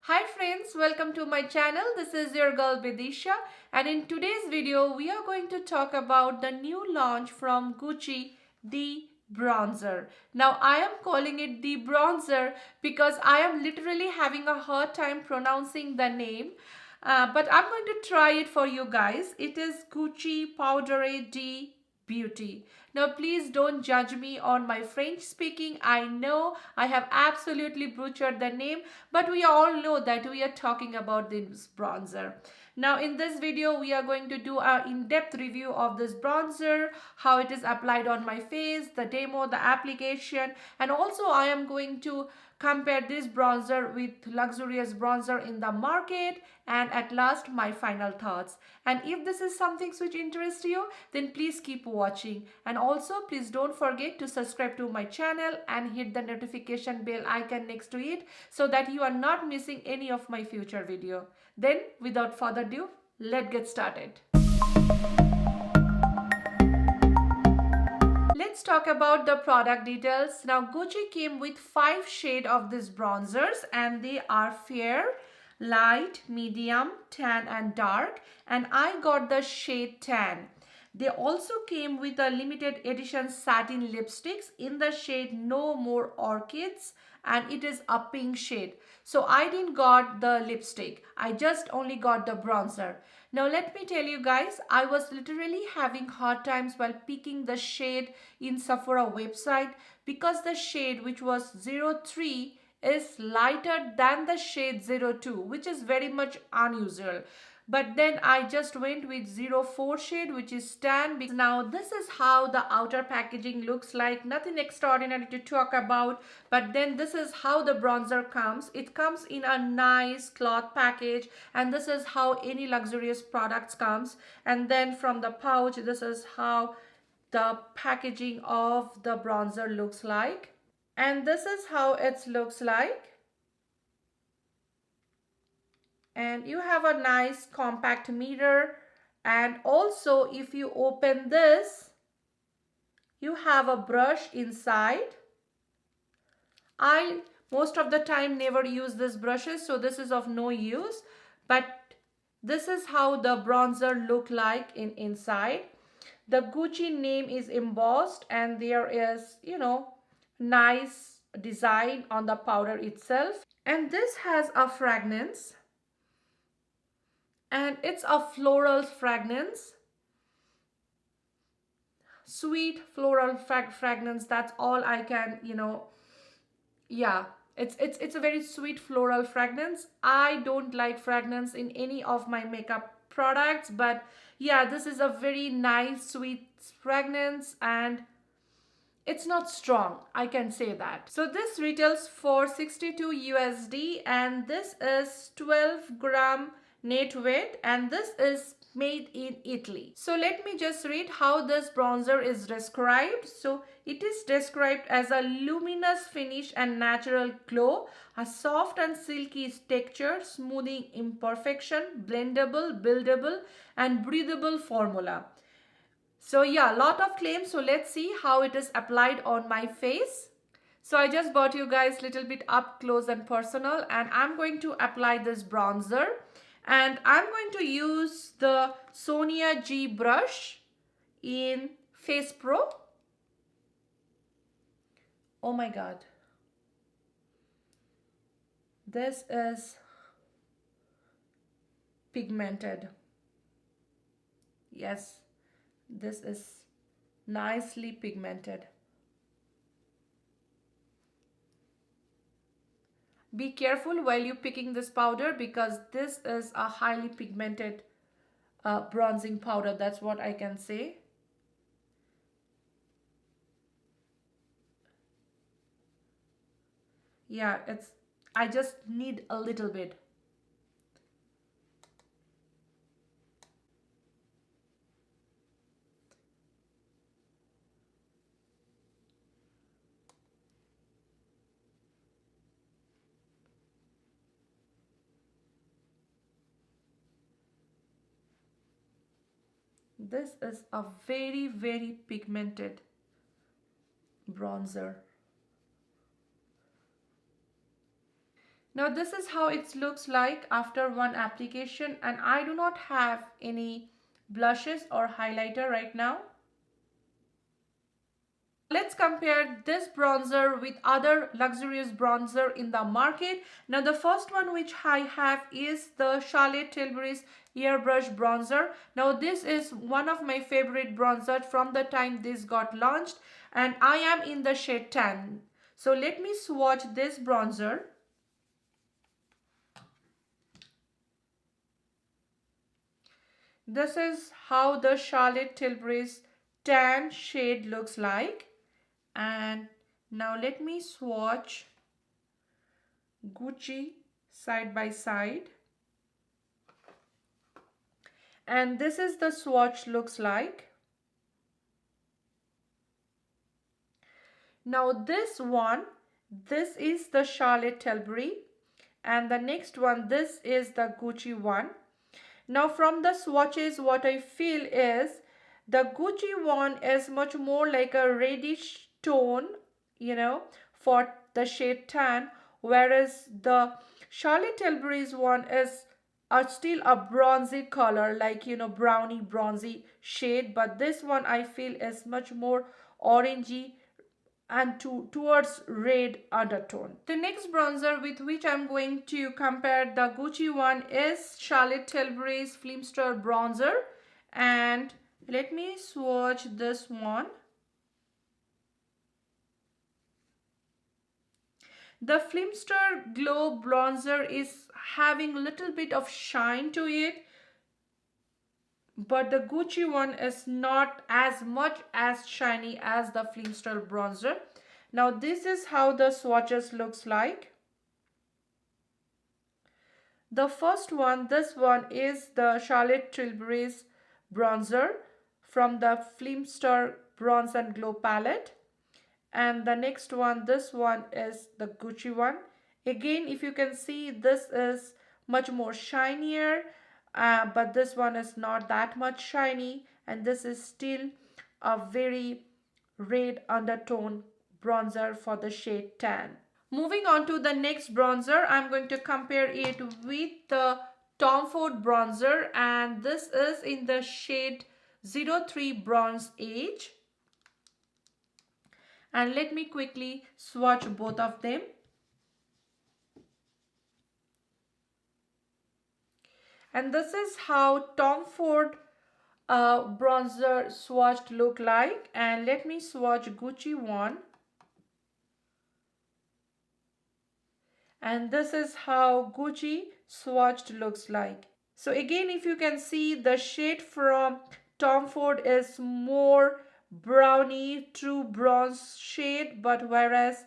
Hi friends, welcome to my channel. This is your girl Bidisha, and in today's video we are going to talk about the new launch from Gucci, the bronzer. Now I am calling it the bronzer because I am literally having a hard time pronouncing the name. But I'm going to try it for you guys. It is Gucci Poudre de Beauty. Now please don't judge me on my French speaking. I know I have absolutely butchered the name, but we all know that we are talking about this bronzer. Now in this video we are going to do an in-depth review of this bronzer, how it is applied on my face, the demo, the application, and also I am going to compare this bronzer with luxurious bronzer in the market, and at last my final thoughts. And if this is something which interests you, then please keep watching, and also please don't forget to subscribe to my channel and hit the notification bell icon next to it so that you are not missing any of my future video. Then without further ado, let's get started. Let's talk about the product details. Now Gucci came with 5 shades of these bronzers, and they are fair, light, medium, tan and dark, and I got the shade tan. They also came with a limited edition satin lipsticks in the shade No More Orchids, and it is a pink shade. So I didn't got the lipstick. I just only got the bronzer. Now let me tell you guys, I was literally having hard times while picking the shade in Sephora website because the shade which was 03 is lighter than the shade 02, which is very much unusual. But then I just went with 04 shade, which is tan. Now this is how the outer packaging looks like. Nothing extraordinary to talk about. But then this is how the bronzer comes. It comes in a nice cloth package, and this is how any luxurious products comes. And then from the pouch, this is how the packaging of the bronzer looks like. And this is how it looks like. And you have a nice compact mirror, and also if you open this, you have a brush inside. I most of the time never use these brushes, so this is of no use, but this is how the bronzer look like inside. The Gucci name is embossed, and there is, nice design on the powder itself. And this has a fragrance, and it's a floral fragrance, sweet floral fragrance. That's all I can, yeah, it's a very sweet floral fragrance. I don't like fragrance in any of my makeup products, but yeah, this is a very nice sweet fragrance, and it's not strong, I can say that. So this retails for 62 USD, and this is 12 gram net weight, and this is made in Italy. So let me just read how this bronzer is described. So it is described as a luminous finish and natural glow, a soft and silky texture, smoothing imperfection, blendable, buildable and breathable formula. So yeah, lot of claims. So let's see how it is applied on my face. So I just brought you guys little bit up close and personal, and I'm going to apply this bronzer. And I'm going to use the Sonia G brush in Face Pro. Oh my God. This is pigmented. Yes, this is nicely pigmented. Be careful while you're picking this powder because this is a highly pigmented bronzing powder. That's what I can say. Yeah, I just need a little bit. This is a very, very pigmented bronzer. Now this is how it looks like after one application, and I do not have any blushes or highlighter right now. Let's compare this bronzer with other luxurious bronzer in the market. Now the first one which I have is the Charlotte Tilbury's Airbrush Bronzer. Now this is one of my favorite bronzer from the time this got launched, and I am in the shade tan. So let me swatch this bronzer. This is how the Charlotte Tilbury's tan shade looks like. And now let me swatch Gucci side by side. And this is the swatch looks like. Now this one, this is the Charlotte Tilbury, and the next one, this is the Gucci one. Now from the swatches, what I feel is the Gucci one is much more like a reddish tone, for the shade tan, whereas the Charlotte Tilbury's one is still a bronzy color, like browny bronzy shade, but this one I feel is much more orangey and towards red undertone. The next bronzer with which I'm going to compare the Gucci one is Charlotte Tilbury's Filmster Bronzer, and let me swatch this one. The Filmster Glow Bronzer is having a little bit of shine to it, but the Gucci one is not as much as shiny as the Filmster Bronzer. Now this is how the swatches looks like. The first one, this one is the Charlotte Tilbury's Bronzer from the Filmster Bronze and Glow palette. And the next one, this one is the Gucci one. Again, if you can see, this is much more shinier, but this one is not that much shiny, and this is still a very red undertone bronzer for the shade tan. Moving on to the next bronzer, I'm going to compare it with the Tom Ford bronzer, and this is in the shade 03 Bronze Age. And let me quickly swatch both of them. And this is how Tom Ford bronzer swatched look like. And let me swatch Gucci one. And this is how Gucci swatched looks like. So again, if you can see, the shade from Tom Ford is more browny true bronze shade, but whereas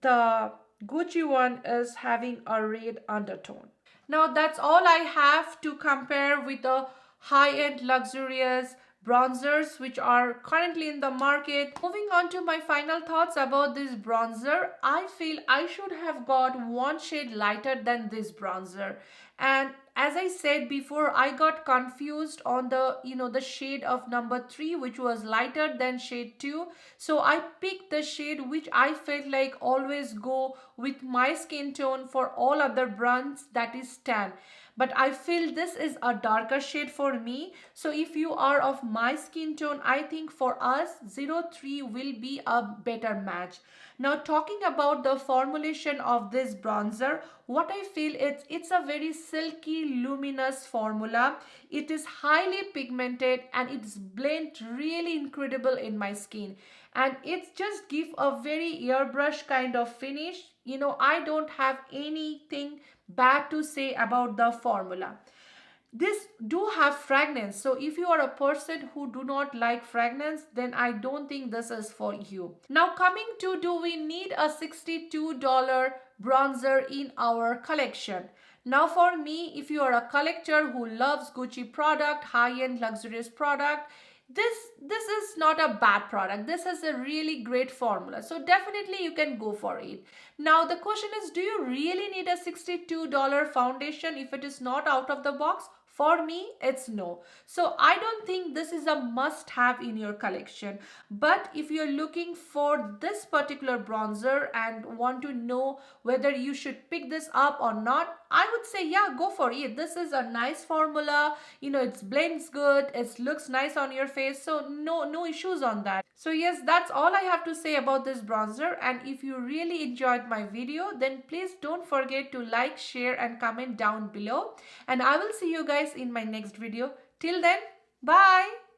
the Gucci one is having a red undertone. Now that's all I have to compare with the high-end luxurious bronzers which are currently in the market. Moving on to my final thoughts about this bronzer, I feel I should have got one shade lighter than this bronzer, and as I said before, I got confused on the shade of number 3, which was lighter than shade 2. So I picked the shade which I felt like always go with my skin tone for all other brands, that is tan. But I feel this is a darker shade for me. So if you are of my skin tone, I think for us 03 will be a better match. Now talking about the formulation of this bronzer, what I feel it's a very silky luminous formula. It is highly pigmented and it's blend really incredible in my skin, and it just give a very airbrush kind of finish. I don't have anything bad to say about the formula. This do have fragrance, so if you are a person who do not like fragrance, then I don't think this is for you. Now coming to, do we need a $62 bronzer in our collection? Now for me, if you are a collector who loves Gucci product, high-end luxurious product, this is not a bad product. This is a really great formula, so definitely you can go for it. Now the question is, do you really need a $62 foundation if it is not out of the box? For me, it's no. So I don't think this is a must have in your collection. But if you're looking for this particular bronzer and want to know whether you should pick this up or not, I would say yeah, go for it. This is a nice formula. You know, it blends good, it looks nice on your face, so no issues on that. So yes, that's all I have to say about this bronzer. And if you really enjoyed my video, then please don't forget to like, share and comment down below. And I will see you guys in my next video. Till then, bye.